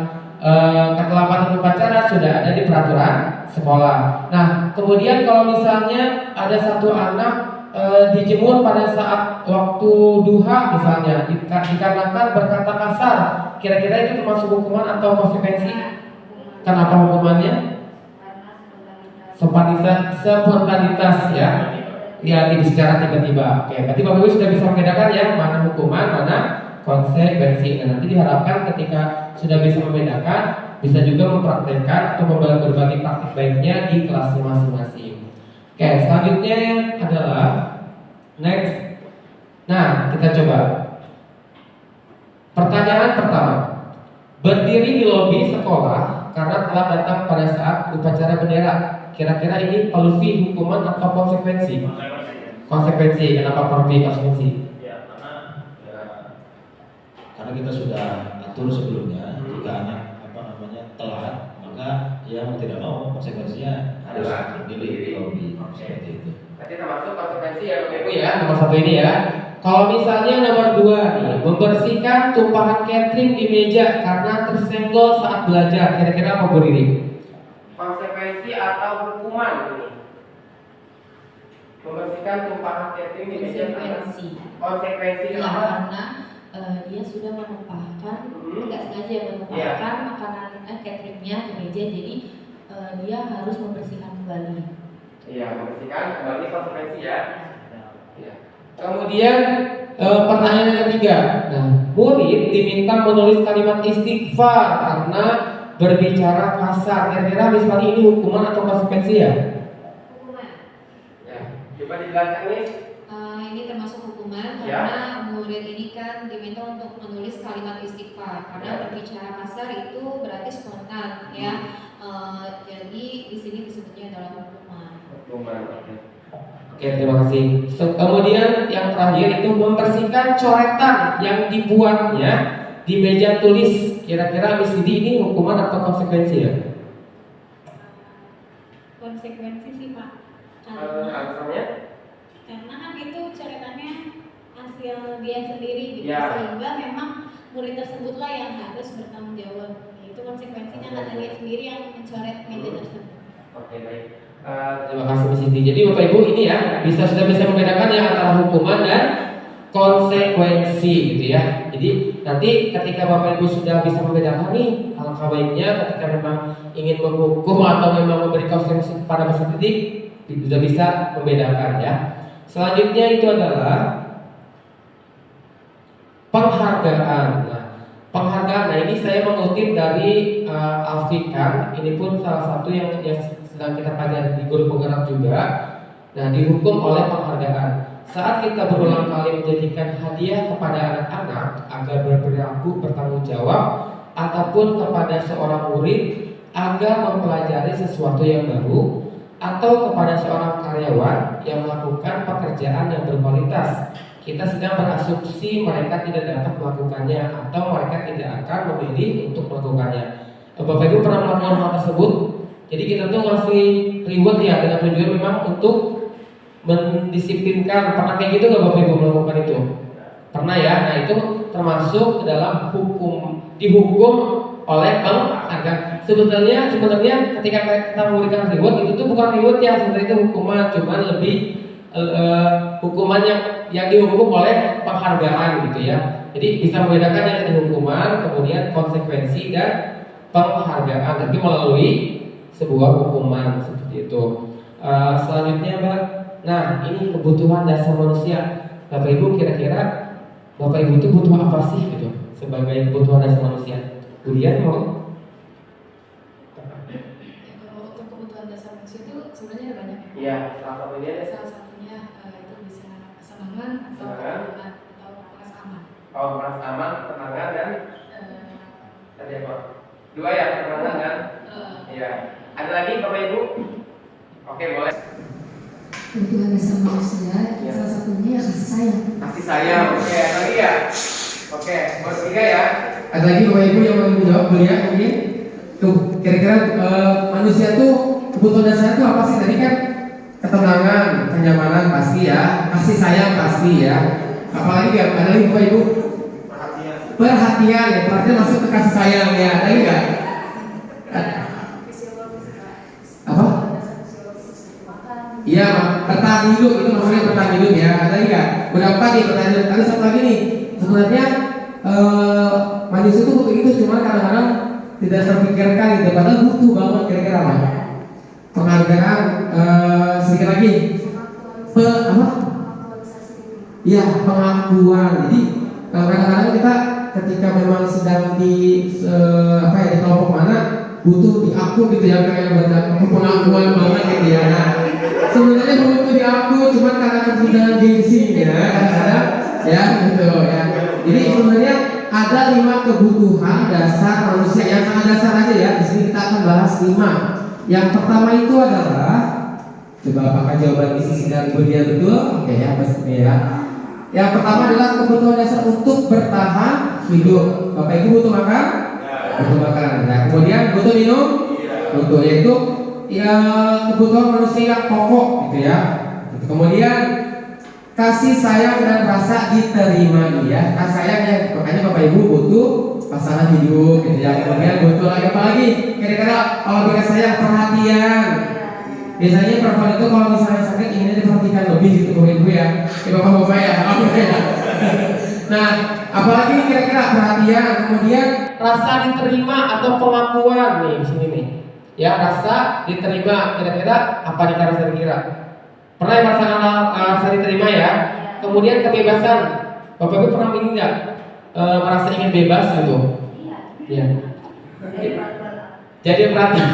keterlambatan upacara sudah ada di peraturan sekolah. Nah, kemudian kalau misalnya ada satu anak dijemur pada saat waktu duha misalnya, dikarenakan berkata kasar, kira-kira itu termasuk hukuman atau konsekuensi? Kenapa hukumannya? Spontanitas ya, tidak secara tiba-tiba. Oke, berarti Bapak Ibu sudah bisa membedakan ya, mana hukuman, mana konsekuensi. Nah, nanti diharapkan ketika sudah bisa membedakan, bisa juga mempraktekkan atau berbagi praktik baiknya di kelasnya masing-masing. Oke, selanjutnya adalah next. Nah, kita coba. Pertanyaan pertama. Berdiri di lobi sekolah karena telah datang pada saat upacara bendera. Kira-kira ini Pak hukuman atau konsekuensi? Konsekuensi. Kenapa Pak konsekuensi? Ya, karena kita sudah atur sebelumnya jika anak telat, maka ya mau tidak mau konsekuensinya harus berdiri di lobi seperti itu. Berarti termasuk konsekuensi ya Bapak Ibu ya. Nomor satu ini ya. Kalau misalnya nomor 2 nih, membersihkan tumpahan catering di meja karena tersenggol saat belajar, kira-kira apa Bu Riri? Konsekuensi atau hukuman ini? Membersihkan tumpahan catering di meja Konsekuensi. Konsekuensi Ya, apa? karena dia sudah menumpahkan, nggak sengaja menumpahkan makanan cateringnya di meja, jadi dia harus membersihkan kembali. Iya, membersihkan kembali konsekuensi ya. Ya. Kemudian pertanyaan yang ketiga. Nah, murid diminta menulis kalimat istighfar karena berbicara kasar. Kira-kira misalnya ini hukuman atau konsekuensi ya? Hukuman. Ya. Coba dijelaskan nih. Ini termasuk hukuman Ya. karena murid ini kan diminta untuk menulis kalimat istighfar karena berbicara kasar itu berarti spontan ya. Jadi di sini disebutnya adalah hukuman. Hukuman. Oke, terima kasih. Kemudian yang terakhir itu membersihkan coretan yang dibuatnya di meja tulis. Kira-kira ini hukuman atau konsekuensi ya? Konsekuensi sih Pak, Alasannya? karena kan itu coretannya hasil dia sendiri gitu, Ya. sehingga memang murid tersebutlah yang harus bertanggung jawab. Itu konsekuensinya karena dia sendiri yang mencoret meja tersebut. Oke, baik. Terima kasih Miss Siti. Jadi Bapak Ibu ini ya sudah bisa membedakan ya antara hukuman dan konsekuensi gitu ya. Jadi nanti ketika Bapak Ibu sudah bisa membedakan nih, alangkah baiknya ketika memang ingin menghukum atau memang memberi konsekuensi kepada peserta didik sudah bisa membedakan ya. Selanjutnya itu adalah penghargaan. Nah, penghargaan. Nah, ini saya mengutip dari Alfikan. Ini pun salah satu yang sedang kita pelajari di guru penggerak juga. Nah, dihukum oleh penghargaan. Saat kita berulang kali menjadikan hadiah kepada anak-anak agar berperilaku bertanggung jawab, ataupun kepada seorang murid agar mempelajari sesuatu yang baru, atau kepada seorang karyawan yang melakukan pekerjaan yang berkualitas, kita sedang berasumsi mereka tidak dapat melakukannya atau mereka tidak akan memilih untuk melakukannya. Bapak Ibu pernah melakukan hal tersebut? Jadi kita tuh ngasih reward ya dengan tujuan memang untuk mendisiplinkan. Pernah kayak gitu nggak Bapak Ibu melakukan itu? Pernah ya. Nah, itu termasuk ke dalam dihukum oleh penghargaan. Sebenarnya ketika kita memberikan reward itu tuh bukan reward ya, sebenarnya itu hukuman, cuman lebih hukuman yang dihukum oleh penghargaan gitu ya. Jadi bisa membedakan yang tadi hukuman, kemudian konsekuensi dan penghargaan. Nanti melalui sebuah hukuman seperti itu. Selanjutnya Mbak, nah ini kebutuhan dasar manusia. Bapak Ibu kira-kira Bapak Ibu itu butuh apa sih gitu sebagai kebutuhan dasar manusia? Kemudian mau? Kalau untuk kebutuhan dasar manusia itu sebenarnya ada banyak. Iya, salah satunya Salah satunya itu bisa kesenangan atau Kesenangan. ketenangan atau merasa aman. merasa aman, ketenangan dan Eh, tadi apa? Dua ya, ketenangan dan iya. Ada lagi Bapak Ibu? Oke, boleh. Kebutuhan dasar manusia, Ya. salah satunya kasih sayang. Kasih sayang. Oke, ada lagi ya? Oke, nomor 3 ya. Ada lagi Bapak Ibu yang mau menjawab dulu ya mungkin? Tuh, kira-kira manusia tuh kebutuhan dasarnya tuh apa sih? Tadi kan ketenangan, kenyamanan pasti ya, kasih sayang pasti ya. Apalagi ya? Ada lagi Bapak Ibu? Perhatian ya, perhatian masuk ke kasih sayang ya. Ada lagi nggak? Apa? Iya, bertahan hidup itu maksudnya bertahan hidup ya. Ada lagi nggak? Udah 4 nih pertanyaan. Ada satu lagi nih. Sebenarnya manusia itu butuh itu, cuma kadang-kadang tidak terpikirkan gitu. Padahal butuh banget kira-kira apa? Penghargaan. Sedikit lagi. Apa? Iya, pengakuan. Jadi kadang-kadang kita ketika memang sedang di di kelompok mana butuh diaku gitu ya, kayak baca pengakuan banget gitu ya. Nah, sebenarnya butuh diaku, cuman karena kebutuhan gengsinya kadang-kadang ya gitu ya. Jadi sebenarnya ada 5 kebutuhan dasar manusia yang sangat dasar aja ya. Di sini kita akan bahas 5. Yang pertama itu adalah, coba apakah jawaban isi dan dia betul? Oke ya, pastinya ya. Yang pertama adalah kebutuhan dasar untuk bertahan hidup. Bapak Ibu butuh makan? Butuh makan. Nah, kemudian butuh minum? Butuh, yaitu ya kebutuhan manusia yang pokok gitu ya. Kemudian kasih sayang dan rasa diterima ya. Kasih sayang ya, makanya Bapak Ibu butuh pasangan hidup gitu ya. Kemudian butuh lagi apa lagi? Kira-kira kalau dikasih sayang, perhatian. Biasanya perempuan itu kalau misalnya sakit inginnya diperhatikan lebih gitu Bapak Ibu ya. Bapak-bapak ya. Nah, apalagi kira-kira perhatian, kemudian rasa diterima atau pengakuan nih di sini nih. Ya, rasa diterima, kira-kira apa nih rasa diterima? Pernah yang merasakan rasa diterima ya? Kemudian kebebasan. Bapak Ibu pernah ingin nggak merasa ingin bebas gitu? Iya. Jadi perhatian.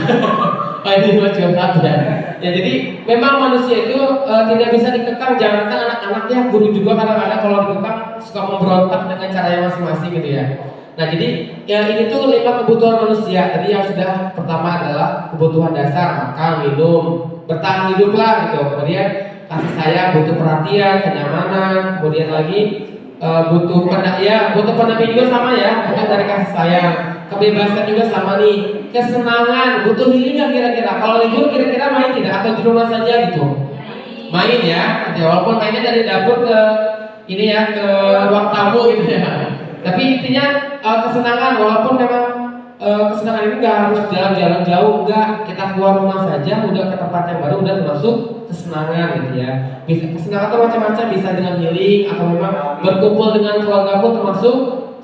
Oh, ini curhat ya. Ya, jadi memang manusia itu tidak bisa dikekang. Jangankan anak-anaknya, guru juga kadang-kadang kalau dikekang suka memberontak dengan caranya masing-masing gitu ya. Nah, jadi ya ini tuh 5 kebutuhan manusia. Tadi yang sudah pertama adalah kebutuhan dasar, makan, minum, bertahan hidup lah gitu. Kemudian kasih sayang, butuh perhatian, kenyamanan. Kemudian lagi butuh pendamping juga sama ya, butuh dari kasih sayang. Kebebasan juga sama nih. Kesenangan, butuh healing nggak kira-kira? Kalau libur kira-kira main tidak atau di rumah saja gitu? Main ya, walaupun mainnya dari dapur ke ini ya, ke ruang tamu gitu ya. Tapi intinya kesenangan, walaupun memang kesenangan ini nggak harus jalan-jalan jauh, enggak, kita keluar rumah saja, udah ke tempat yang baru, udah termasuk kesenangan gitu ya. Bisa kesenangan itu macam-macam, bisa dengan healing atau memang berkumpul dengan keluarga pun termasuk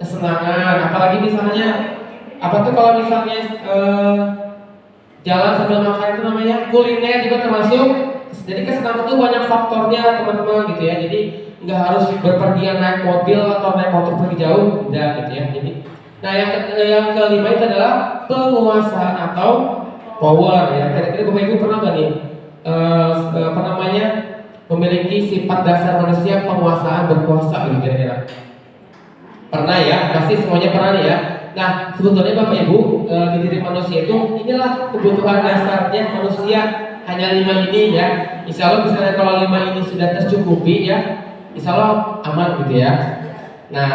kesenangan. Apalagi misalnya apa tuh kalau misalnya jalan sambil makan itu namanya kuliner juga termasuk. Jadi kesenangan itu banyak faktornya teman-teman gitu ya. Jadi nggak harus berpergian naik mobil atau naik motor pergi jauh, tidak gitu ya. Jadi, nah yang kelima itu adalah penguasaan atau power ya. Kira-kira Bapak Ibu pernah nggak nih memiliki sifat dasar manusia penguasaan, berkuasa gitu kira-kira? Pernah ya, pasti semuanya pernah nih ya. Nah, sebetulnya Bapak Ibu di diri manusia itu inilah kebutuhan dasarnya manusia, hanya 5 ini ya. Insya Allah misalnya kalau 5 ini sudah tercukupi ya, insya Allah aman gitu ya. Nah,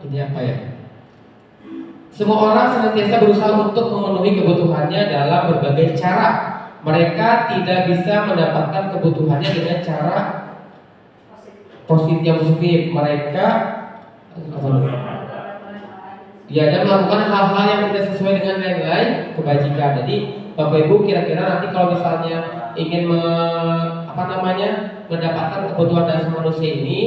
ini apa ya? Semua orang senantiasa berusaha untuk memenuhi kebutuhannya dalam berbagai cara. Mereka tidak bisa mendapatkan kebutuhannya dengan cara positif yang positif. Mereka ya, dan melakukan hal-hal yang tidak sesuai dengan nilai kebajikan. Jadi Bapak Ibu kira-kira nanti kalau misalnya ingin mendapatkan kebutuhan dasar manusia ini,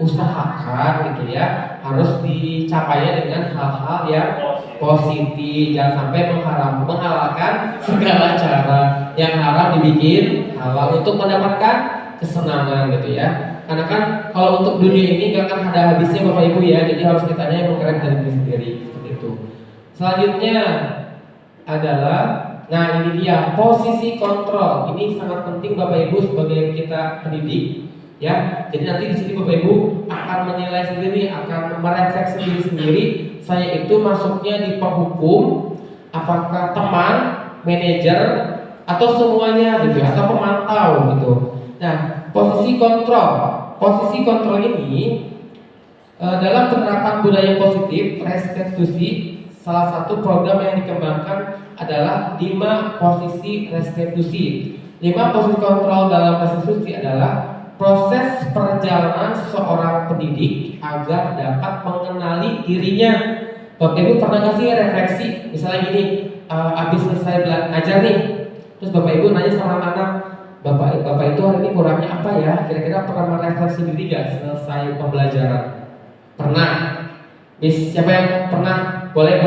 usahakan gitu ya, harus dicapainya dengan hal-hal yang positif. Jangan sampai menghalalkan segala cara yang haram dibikin halal untuk mendapatkan kesenangan gitu ya. Karena kan kalau untuk dunia ini gak akan ada habisnya Bapak Ibu ya. Jadi harus kitanya yang mengkeren dari diri sendiri seperti itu. Selanjutnya adalah, nah ini dia posisi kontrol. Ini sangat penting Bapak Ibu sebagai kita pendidik ya. Jadi nanti di sini Bapak Ibu akan menilai sendiri, akan merefleksi diri sendiri. Saya itu masuknya di penghukum, apakah teman, manajer, atau semuanya gitu, atau pemantau gitu. Nah, posisi kontrol ini dalam penerapan budaya positif restitusi, salah satu program yang dikembangkan adalah 5 posisi restitusi. 5 posisi kontrol dalam restitusi adalah proses perjalanan seorang pendidik agar dapat mengenali dirinya. Bapak Ibu pernah nggak sih refleksi, misalnya gini, habis selesai belajar nih, terus Bapak Ibu nanya sama anak, Bapak itu hari ini kurangnya apa ya? Kira-kira pernah merefleksi diri gak selesai pembelajaran? Pernah? Siapa yang pernah? Boleh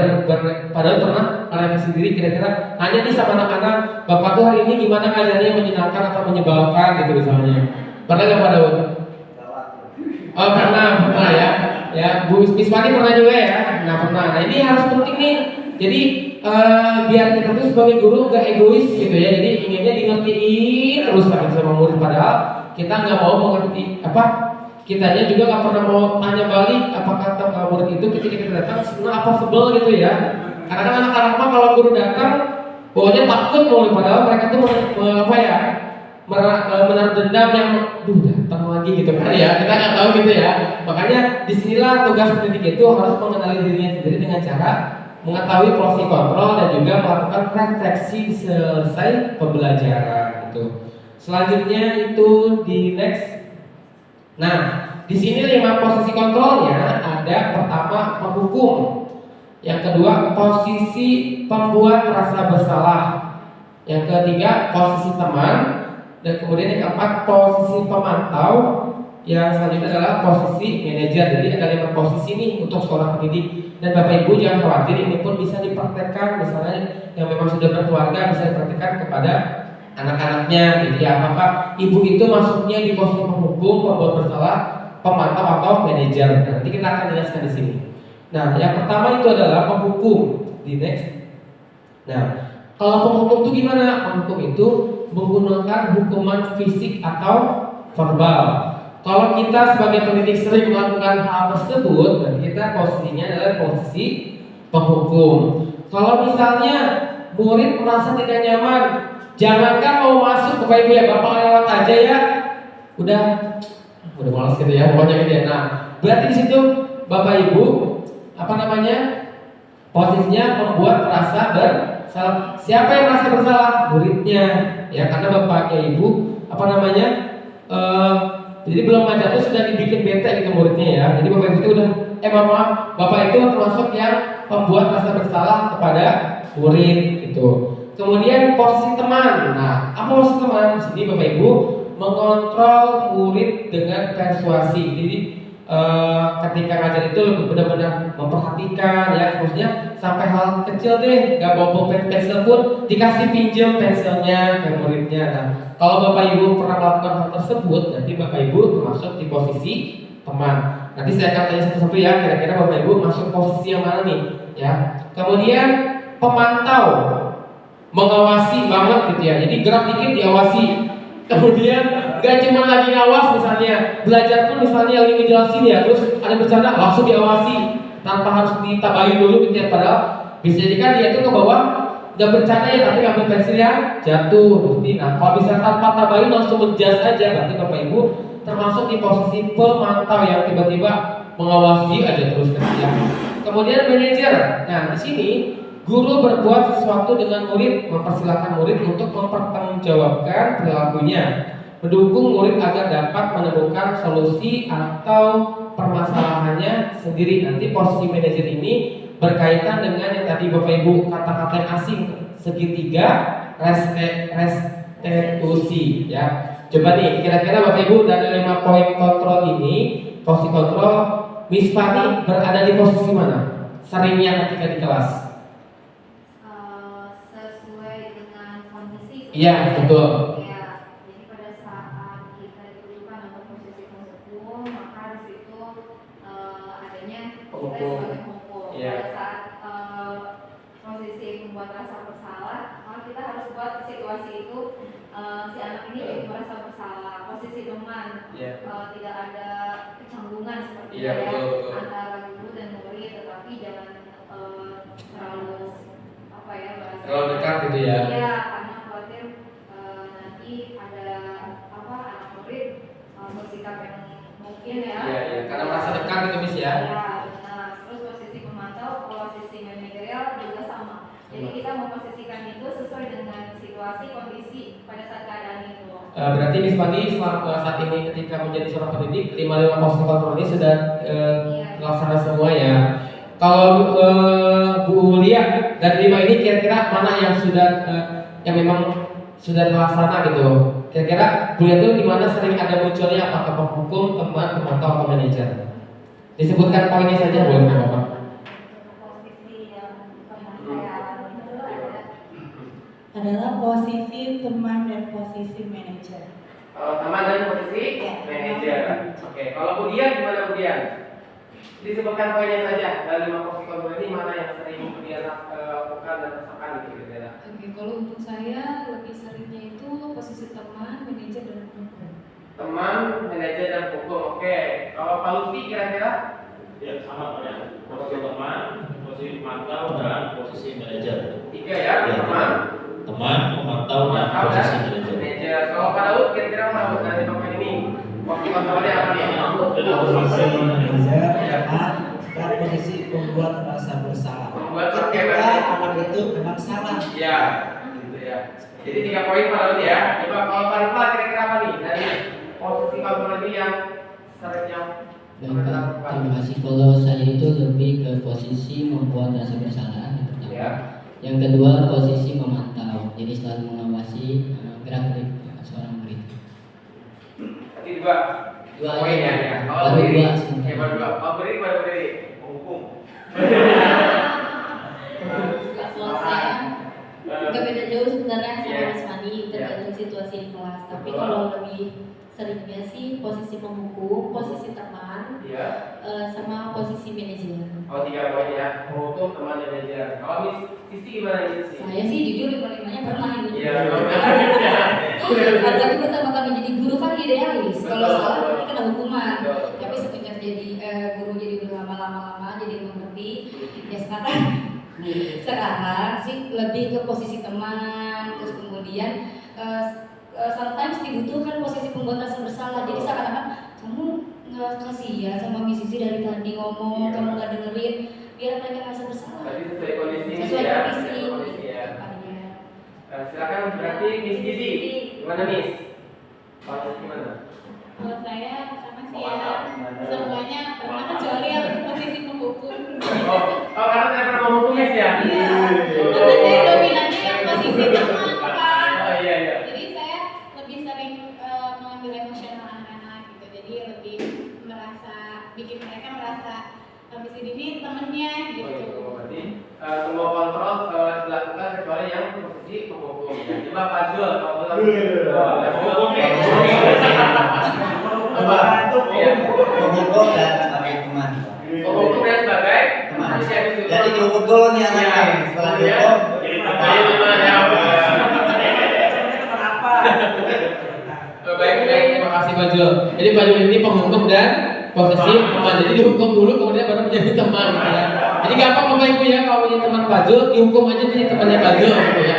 padahal pernah merefleksi diri, kira-kira nanya nih sama anak-anak, Bapak tuh hari ini gimana ngajarnya, menyenangkan atau menyebalkan gitu misalnya. Pernah gak Pak Daud? Oh pernah ya. Ya Bu Miswani pernah juga ya. Nah pernah. Nah ini harus penting nih. Jadi biar kita tuh sebagai guru nggak egois gitu ya. Jadi inginnya di ngertiin terus sama murid, padahal kita nggak mau mengerti kitanya juga nggak pernah mau tanya balik apa kata murid itu ketika kita datang sebenarnya apa sebel gitu ya. Karena kan anak-anak mah kalau guru datang pokoknya takut mau, padahal mereka tuh menaruh dendam yang datang lagi gitu kan ya, kita nggak tahu gitu ya. Makanya disinilah tugas pendidik itu harus mengenali dirinya sendiri dengan cara mengetahui pros kontrol dan juga melakukan refleksi selesai pembelajaran gitu. Selanjutnya itu di next. Nah, di sini 5 posisi kontrolnya ada: pertama penghukum, yang kedua posisi pembuat rasa bersalah, yang ketiga posisi teman, dan kemudian yang keempat posisi pemantau, yang selanjutnya adalah posisi manajer. Jadi ada 5 posisi nih untuk seorang pendidik. Dan Bapak Ibu jangan khawatir, ini pun bisa dipraktekkan, misalnya yang memang sudah berkeluarga bisa dipraktekkan kepada anak-anaknya. Jadi apakah ibu itu masuknya di posisi penghukum, pembuat bersalah, pemantau atau manajer? Nanti kita akan jelaskan di sini. Nah, yang pertama itu adalah penghukum. Di next. Nah, kalau penghukum itu gimana? Penghukum itu menggunakan hukuman fisik atau verbal. Kalau kita sebagai pendidik sering melakukan hal tersebut, berarti kita posisinya adalah posisi penghukum. Kalau misalnya murid merasa tidak nyaman, jangankan mau masuk, Bapak Ibu ya, Bapak lewat aja ya, udah malas gitu ya, pokoknya gitu ya. Nah, berarti di situ Bapak Ibu posisinya membuat merasa bersalah. Siapa yang merasa bersalah? Muridnya, ya, karena Bapak Ibu jadi belum ngajar tuh sudah dibikin bete gitu muridnya ya. Jadi Bapak Ibu itu udah Bapak itu termasuk yang membuat rasa bersalah kepada murid gitu. Kemudian posisi teman. Nah, apa posisi teman? Di sini Bapak Ibu mengontrol murid dengan persuasi. Jadi ketika ngajar itu benar-benar memperhatikan ya, maksudnya sampai hal kecil deh, nggak bawa pensil pun dikasih pinjam pensilnya ke muridnya. Nah, kalau Bapak Ibu pernah melakukan hal tersebut, nanti Bapak Ibu termasuk di posisi teman. Nanti saya akan tanya satu-satu ya, kira-kira Bapak Ibu masuk posisi yang mana nih ya. Kemudian pemantau, mengawasi banget gitu ya, jadi gerak dikit diawasi. Kemudian gak cuma lagi ngawas, misalnya belajar pun misalnya lagi ngejelasin ya, terus ada bercanda langsung diawasi tanpa harus ditabahin dulu gitu ya. Padahal bisa jadi kan dia tuh ke bawah gak bercanda ya, tapi ngambil pensilnya jatuh. Nah, kalau bisa tanpa tabahin langsung menjas aja, berarti Bapak Ibu termasuk di posisi pemantau yang tiba-tiba mengawasi aja terus kan ya. Kemudian manajer. Nah, di sini guru berbuat sesuatu dengan murid, mempersilahkan murid untuk mempertanggungjawabkan perilakunya, mendukung murid agar dapat menemukan solusi atau permasalahannya sendiri. Nanti posisi manajer ini berkaitan dengan yang tadi Bapak Ibu kata-kata yang asing, segitiga restitusi ya. Coba nih, kira-kira Bapak Ibu dari 5 poin kontrol ini, posisi kontrol, Miss Fani berada di posisi mana? Seringnya ketika di kelas? Iya, betul. Ya, jadi pada saat kita dibutuhkan untuk posisi penghukum, maka di situ adanya kita sebagai penghukum. Iya. Pada saat posisi membuat rasa bersalah, maka kita harus buat situasi itu si anak ini jadi merasa bersalah. Posisi teman, tidak ada kecanggungan seperti itu ya antara guru dan murid, tetapi jangan terlalu terlalu dekat gitu ya. Iya, karena khawatir nanti ada anak murid bersikap yang mungkin ya. Iya, karena merasa dekat gitu Miss ya. Iya, benar. Terus posisi pemantau, posisi manajerial juga sama. Jadi kita memposisikan itu sesuai dengan situasi kondisi pada saat keadaan itu. Berarti Miss Fani saat ini ketika menjadi seorang pendidik 5 posisi kontrol ini sudah terlaksana semua ya. Kalau Bu Lia dari 5 ini kira-kira mana yang sudah yang memang sudah terlaksana gitu? Kira-kira Bu Lia itu di mana sering ada munculnya, apakah penghukum, teman, pemantau atau manajer? Disebutkan poinnya saja boleh Bapak. Posisi yang pernah saya alami itu adalah posisi teman dan posisi manajer. Kalau teman dan posisi manajer. Oke, kalau Budian gimana Budian? Disebutkan poinnya saja dari 5 posisi kontrol ini mana yang sering Budian lakukan dan rasakan gitu kira-kira. Oke, kalau untuk saya lebih seringnya itu posisi teman, manajer dan hukum. Teman, manajer dan hukum. Oke, kalau Pak Lutfi kira-kira? Ya sama Pak ya. Posisi teman, posisi pemantau dan posisi manajer. 3 ya, Teman, pemantau dan posisi manajer. Kalau Pak Daud kira-kira Pak Daud dari pemain ini posisi kontrolnya apa nih? Posisi manajer dan posisi pembuat rasa bersalah. Ketika anak itu memang salah. Iya, gitu ya. Jadi 3 poin Pak Daud ya. Coba kalau Pak Daud kira-kira apa nih dari posisi kontrol ini yang seringnya? Baik Pak, terima kasih. Kalau saya itu lebih ke posisi membuat rasa bersalah yang pertama. Ya. Yang kedua posisi memantau, jadi selalu mengawasi gerak-gerik seorang murid. Berarti 2 poin ya. Baru dua. Ya baru 2. Kalau berdiri hukum. Kalau saya nggak beda jauh sebenarnya sama Mas Fani, tergantung situasi di kelas. Tapi kalau lebih seringnya sih posisi penghukum, posisi teman, sama posisi manajer. Oh 3 poin ya. Hukum, teman, dan manajer. Kalau Miss Sisi gimana Miss Sisi? Saya sih jujur 5-5-nya pernah ini. Iya. Apalagi pertama kali jadi guru kan idealis. Kalau salah nanti kena hukuman. Tapi semenjak jadi guru jadi berlama-lama jadi mengerti. Ya sekarang sih lebih ke posisi teman, terus kemudian sometimes dibutuhkan posisi pembuat rasa bersalah. Jadi seakan-akan kamu kasihan sama Miss Sisi dari tadi ngomong, kamu nggak dengerin, biar mereka merasa bersalah. Tadi sesuai kondisi Sesuai ya. kondisi. Sesuai kondisi ya. Depannya. Silakan berarti Miss Sisi. Gimana Miss? Kalau gimana? Kalau saya sama sih ya, semuanya pernah kecuali yang posisi penghukum. Oh karena saya pernah menghukum Miss ya? Iya. Karena saya dominannya yang posisi teman Pak. Oh iya. Jadi saya lebih sering mengambil emosional anak-anak gitu. Jadi lebih bikin mereka merasa habis ini temennya gitu. Berarti semua kontrol dilakukan kecuali yang posisi penghukum. Coba Pak Zul, kalau belum Penghukum dan sebagai teman. penghukum dan sebagai Teman. Jadi dihukum dulu nih anaknya. Setelah dihukum, Baik, terima kasih Pak Zul. Jadi Pak Zul ini penghukum dan posisi teman. Jadi dihukum dulu kemudian baru menjadi teman gitu ya. Jadi gampang Bapak Ibu ya, kalau punya teman Pak Zul, dihukum aja jadi temannya Pak Zul gitu ya.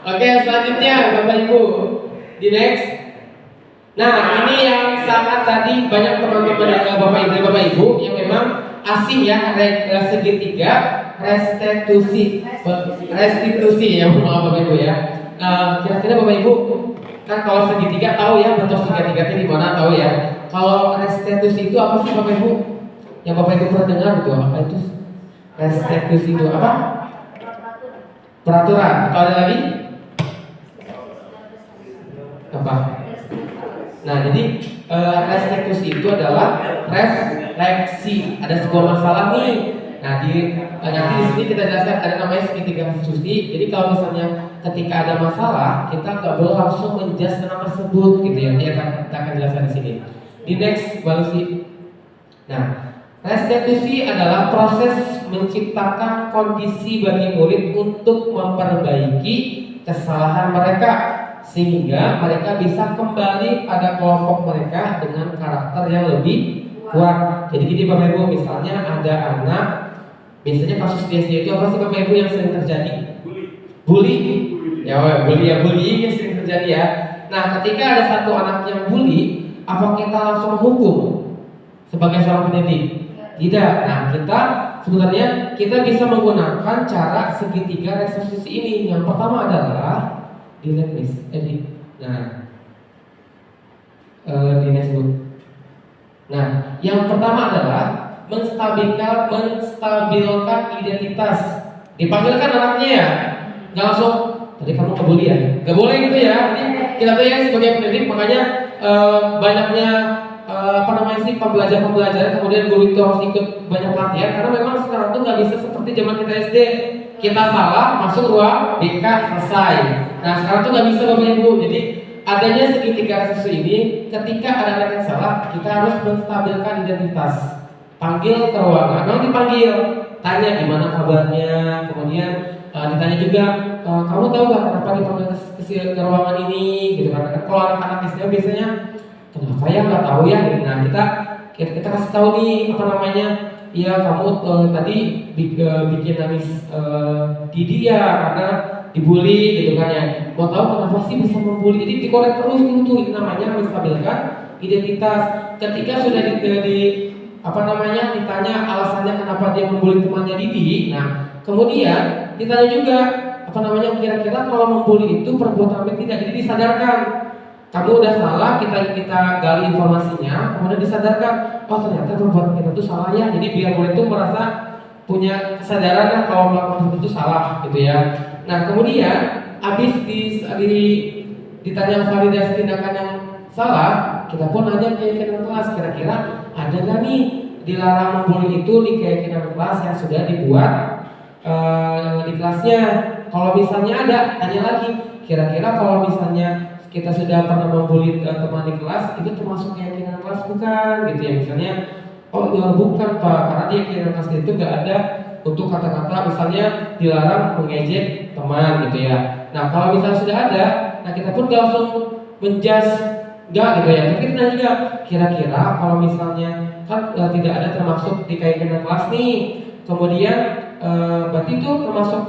Oke, selanjutnya Bapak Ibu. Di next. Nah, ini yang sangat tadi banyak teman-teman yang Bapak Ibu yang memang asing ya, segitiga restitusi ya Bapak Ibu ya. Kira-kira Bapak Ibu kan kalau segitiga tahu ya bentuk segitiga di mana tahu ya. Kalau restitusi itu apa sih Bapak Ibu? Yang Bapak Ibu pernah dengar gitu apa itu? Restitusi itu apa? Peraturan. Atau ada lagi? Apa? Nah, jadi restitusi itu adalah refleksi. Ada sebuah masalah nih. Nah, nanti di sini kita jelaskan ada namanya segitiga restitusi. Jadi kalau misalnya ketika ada masalah, kita nggak boleh langsung menjudge tentang tersebut gitu ya. Kita akan jelaskan di sini. Di next balusi. Nah, restitusi adalah proses menciptakan kondisi bagi murid untuk memperbaiki kesalahan mereka sehingga mereka bisa kembali pada kelompok mereka dengan karakter yang lebih kuat. Jadi gini Bapak Ibu, misalnya ada anak, biasanya kasus di SD itu apa sih Bapak Ibu yang sering terjadi? Bully. Bullying yang sering terjadi ya. Nah, ketika ada satu anak yang bully, apa kita langsung hukum sebagai seorang pendidik? Tidak. Nah, kita bisa menggunakan cara segitiga restitusi ini. Yang pertama adalah di next Nah, yang pertama adalah menstabilkan identitas. Dipanggilkan anaknya ya, nggak langsung tadi kamu ngebully ya, nggak boleh gitu ya. Jadi kita tuh ya sebagai pendidik makanya banyaknya pembelajaran kemudian guru itu harus ikut banyak pelatihan karena memang sekarang tuh nggak bisa seperti zaman kita SD. Kita salah masuk ruang BK selesai. Nah sekarang tuh nggak bisa Bapak Ibu. Jadi adanya segitiga restitusi ini, ketika ada anak yang salah, kita harus menstabilkan identitas. Panggil ke ruangan, kalau dipanggil, tanya gimana kabarnya, kemudian ditanya juga, kamu tahu gak kenapa dipanggil ke ruangan ini, gitu kan? Kalau anak-anak SD biasanya, kenapa ya nggak tahu ya? Nah kita kasih tahu nih apa namanya, ya kamu tadi bikin nangis Didi ya karena dibully gitu kan ya. Mau tahu kenapa sih bisa membuli? Jadi dikorek terus itu namanya menstabilkan identitas. Ketika sudah ditanya alasannya kenapa dia membuli temannya Didi. Nah kemudian ditanya juga apa namanya, kira-kira kalau membuli itu perbuatan apa tidak. Jadi disadarkan. Kamu udah salah, kita gali informasinya, kemudian disadarkan, oh ternyata perbuatan kita itu salah ya. Jadi biar murid itu merasa punya kesadaran kan kalau melakukan itu salah gitu ya. Nah kemudian habis ditanya validasi tindakan yang salah, kita pun nanya keyakinan kelas, kira-kira ada nggak nih dilarang membuli itu di keyakinan kelas yang sudah dibuat di kelasnya. Kalau misalnya ada, tanya lagi, kira-kira kalau misalnya kita sudah pernah membuli teman di kelas, itu termasuk keyakinan kelas bukan gitu ya. Misalnya, oh ya bukan Pak, karena di keyakinan kelas itu gak ada untuk kata-kata misalnya dilarang mengejek teman gitu ya. Nah kalau misalnya sudah ada, nah kita pun gak langsung menjudge gak gitu ya. Tapi kita juga kira-kira kalau misalnya kan tidak ada termasuk di keyakinan kelas nih, kemudian berarti itu termasuk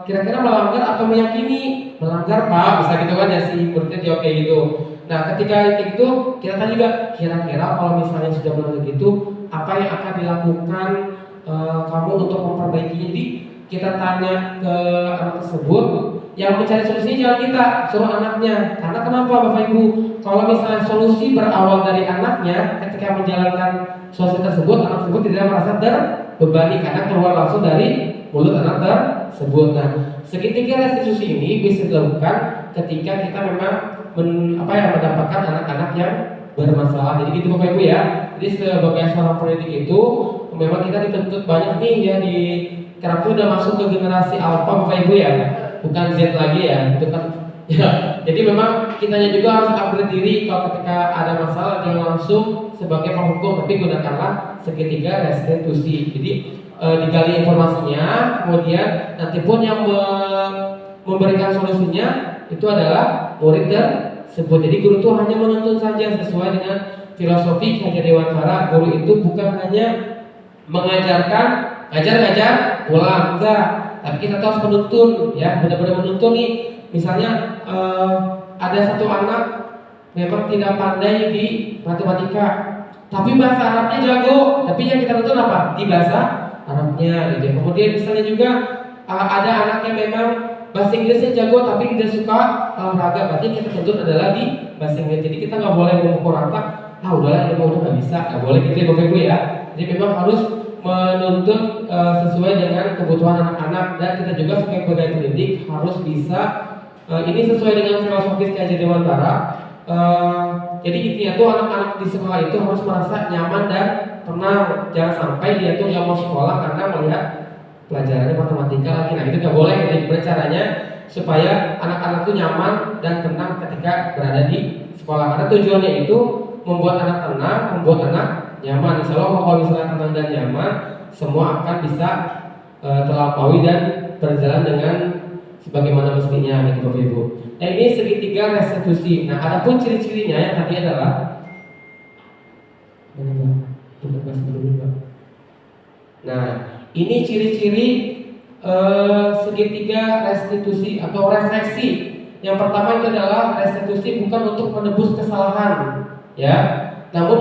kira-kira melanggar atau meyakini melanggar Pak, bisa gitu kan ya si muridnya jawab kayak gitu. Nah ketika kayak gitu kita tanya juga kira-kira kalau misalnya sudah melanggar gitu apa yang akan dilakukan kamu untuk memperbaikinya. Jadi kita tanya ke anak tersebut, yang mencari solusinya jangan kita, suruh anaknya. Karena kenapa Bapak Ibu, kalau misalnya solusi berawal dari anaknya, ketika menjalankan solusi tersebut anak tersebut tidak merasa terbebani karena keluar langsung dari mulut anak tersebut. Nah, segitiga restitusi ini bisa dilakukan ketika kita memang mendapatkan anak-anak yang bermasalah. Jadi gitu Bapak Ibu ya. Jadi sebagai seorang pendidik itu memang kita dituntut banyak nih ya di karena itu udah masuk ke generasi alpha Bapak Ibu ya, bukan Z lagi ya, itu kan ya. Jadi memang kitanya juga harus upgrade diri. Kalau ketika ada masalah jangan langsung sebagai penghukum, tapi gunakanlah segitiga restitusi. Jadi digali informasinya, kemudian nanti pun yang memberikan solusinya itu adalah murid tersebut. Jadi guru itu hanya menuntun saja sesuai dengan filosofi Ki Hajar Dewantara. Guru itu bukan hanya mengajarkan ngajar pulang, enggak. Tapi kita harus menuntun ya, benar-benar menuntun nih. Misalnya ada satu anak memang tidak pandai di matematika, tapi bahasa Arabnya jago. Tapi yang kita tuntun apa? Di bahasa Arabnya gitu. Kemudian misalnya juga ada anak yang memang bahasa Inggrisnya jago tapi tidak suka olahraga, berarti kita tuntut adalah di bahasa Inggris. Jadi kita nggak boleh memukul rata, udahlah ini udah nggak bisa, nggak boleh gitu ya Bapak Ibu ya. Jadi memang harus menuntun sesuai dengan kebutuhan anak-anak, dan kita juga sebagai pendidik harus bisa ini sesuai dengan filosofis Ki Hajar Dewantara. Jadi intinya tuh anak-anak di sekolah itu harus merasa nyaman dan tenang. Jangan sampai dia tuh nggak mau sekolah karena melihat pelajarannya matematika lagi. Nah itu nggak boleh. Jadi gimana caranya supaya anak-anak tuh nyaman dan tenang ketika berada di sekolah, karena tujuannya itu membuat anak tenang, membuat anak nyaman. Insya Allah kalau misalnya tenang dan nyaman, semua akan bisa terlampaui dan berjalan dengan sebagaimana mestinya gitu Bapak Ibu. Nah ini segitiga restitusi. Nah adapun ciri-cirinya yang tadi adalah nah ini ciri-ciri segitiga restitusi atau refleksi. Yang pertama itu adalah restitusi bukan untuk menebus kesalahan ya, namun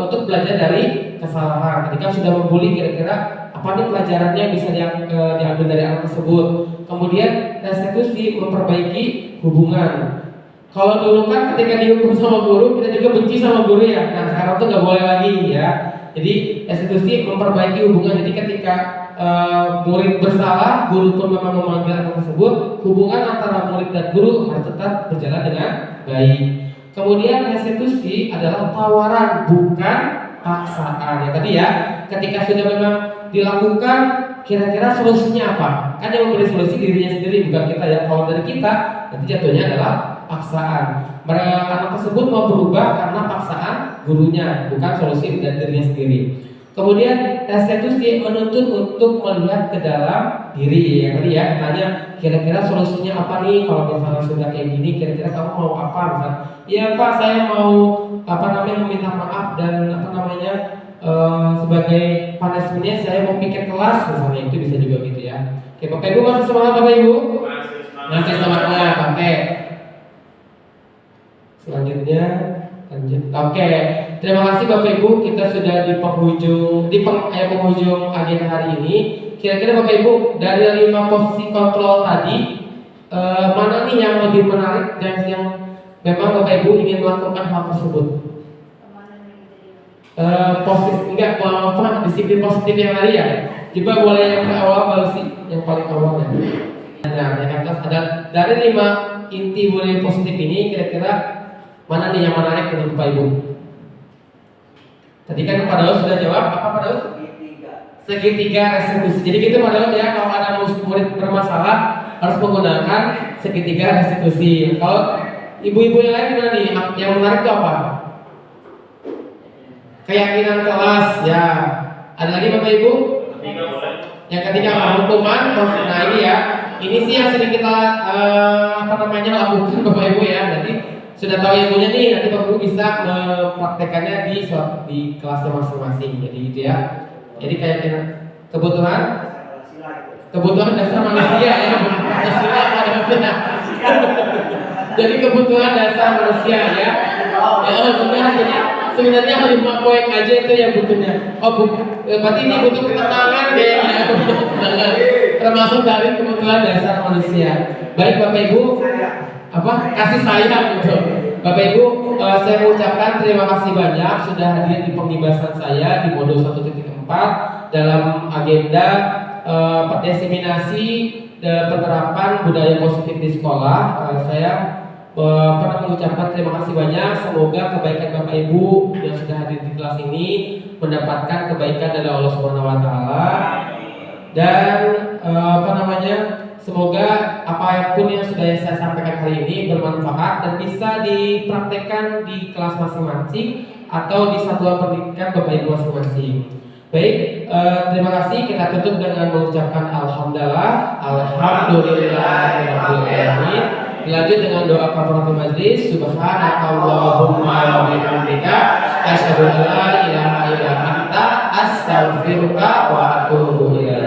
untuk belajar dari kesalahan. Ketika sudah membuli, kira-kira apa nih pelajarannya bisa diambil dari anak tersebut. Kemudian restitusi memperbaiki hubungan. Kalau dulu kan ketika dihukum sama guru, kita juga benci sama guru ya. Nah sekarang tuh nggak boleh lagi ya. Jadi restitusi memperbaiki hubungan. Jadi ketika murid bersalah, guru pun memang memanggil anak tersebut, hubungan antara murid dan guru harus tetap berjalan dengan baik. Kemudian restitusi adalah tawaran, bukan paksaan. Ya tadi ya, ketika sudah memang dilakukan, kira-kira solusinya apa? Kan yang memberi solusi dirinya sendiri, bukan kita ya. Kalau dari kita, nanti jatuhnya adalah paksaan. Anak tersebut mau berubah karena paksaan gurunya, bukan solusi dari dirinya sendiri. Kemudian restitusi menuntut untuk melihat ke dalam diri. Yang tadi ya, tanya kira-kira solusinya apa nih kalau misalnya sudah kayak gini, kira-kira kamu mau apa? Misalnya, ya Pak, saya mau meminta maaf dan sebagai punishment-nya saya mau piket kelas misalnya, itu bisa juga gitu ya. Oke, Bapak Ibu masih semangat Bapak Ibu? Masih semangat. Oke. Selanjutnya lanjut. Oke. Terima kasih Bapak Ibu, kita sudah di penghujung agenda hari ini. Kira-kira Bapak Ibu dari 5 posisi kontrol tadi mana nih yang lebih menarik dan yang memang Bapak Ibu ingin melakukan hal tersebut? Disiplin positif yang tadi ya. Coba boleh yang ke awal baru sih, yang paling awal ya. Nah, yang atas ada dari 5 inti budaya positif ini, kira-kira mana nih yang menarik menurut Bapak Ibu? Tadi kan Pak Daud sudah jawab, apa Pak Daud? Segitiga restitusi. Jadi gitu Pak Daud ya, kalau ada murid bermasalah harus menggunakan segitiga restitusi. Kalau ibu-ibu yang lain gimana nih? Yang menarik itu apa? Keyakinan kelas ya. Ada lagi Bapak Ibu? Yang ketiga hukuman. Nah ini ya, ini sih yang sering kita lakukan Bapak Ibu ya. Nanti sudah tahu ilmunya nih, nanti Bapak Ibu bisa mempraktekannya di kelasnya masing-masing. Jadi gitu ya. Jadi keyakinan kebutuhan dasar manusia ya. Jadi kebutuhan dasar manusia ya. Sebenarnya 5 poin aja itu yang butuhnya. Berarti ini butuh ketenangan kayaknya. Termasuk dari kebutuhan dasar manusia. Baik Bapak Ibu, kasih sayang gitu. Bapak Ibu, saya mengucapkan terima kasih banyak sudah hadir di pembibasan saya di modul 1.4 dalam agenda pendiseminasi penerapan budaya positif di sekolah. Saya pernah mengucapkan terima kasih banyak. Semoga kebaikan Bapak Ibu yang sudah hadir di kelas ini mendapatkan kebaikan dari Allah Subhanahu wa taala. Dan semoga apapun yang sudah saya sampaikan hari ini bermanfaat dan bisa dipraktekkan di kelas masing-masing atau di satuan pendidikan Bapak Ibu masing-masing. Baik, terima kasih. Kita tutup dengan mengucapkan alhamdulillahirabbil alamin. Dilanjut dengan doa kafaratul majlis. Subhanakallahumma wa bihamdika asyhadu an la ilaha illa anta astaghfiruka wa atubu ilaik.